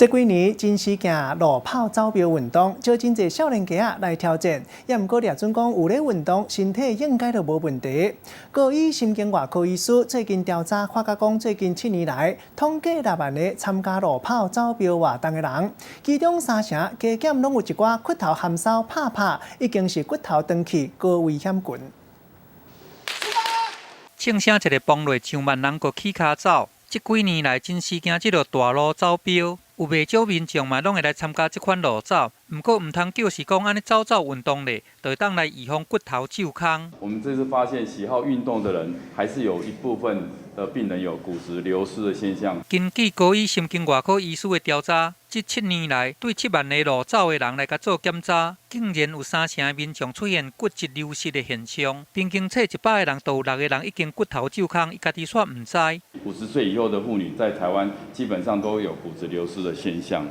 这几年真是行路跑走标运动，招真侪少年家来挑战。也毋过掠准讲有咧运动，身体应该就无问题。高医神经外科医师最近调查发觉讲，最近7年来，统计6万个参加路跑走标活动的人，其中3成加减拢有一寡骨头含梢拍，已经是骨头长期高危险群。庆生一个崩落，上万人过起骹走。这几年来，真是行这条大路走标，有袂少民众嘛，拢会来参加这款路走。不过，唔通就是讲安尼走运动咧，就会当来预防骨头旧康。我们这次发现，喜好运动的人，还是有一部分的病人有骨质流失的现象。根据高医神经外科医师的调查，这7年来，对7万个路走的人来甲做检查，竟然有3成的民众出现骨质流失的现象。平均测100个人，都有6个人已经骨头旧康，伊家己煞唔知。50岁以后的妇女在台湾基本上都有骨质流失的现象，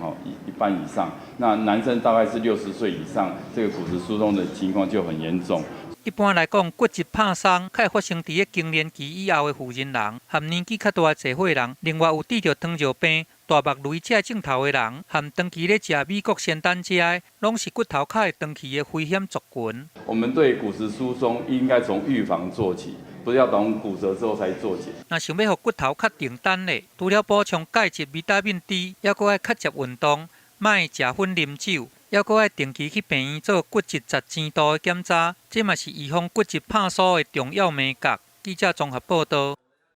一半以上。那男生大概是60岁以上，这个骨质疏松的情况就很严重。一般来讲，骨质拍伤较会发生伫更年期以后的妇人人，和年纪较大的社会人，另外有得着糖尿病、大目雷这症头的人，和长期咧食美国仙丹这的，拢是骨头较会长期的危险族群。我们对骨质疏松应该从预防做起，不是要等骨折之后才做起。若想要让骨头较定单咧，除了补充钙质、维他命 D， 还佫爱较接运动，莫食薰啉酒。还佫爱定期去病院做骨质值精度的检查，这嘛是预防骨质拍疏的重要眉角。记者综合报道。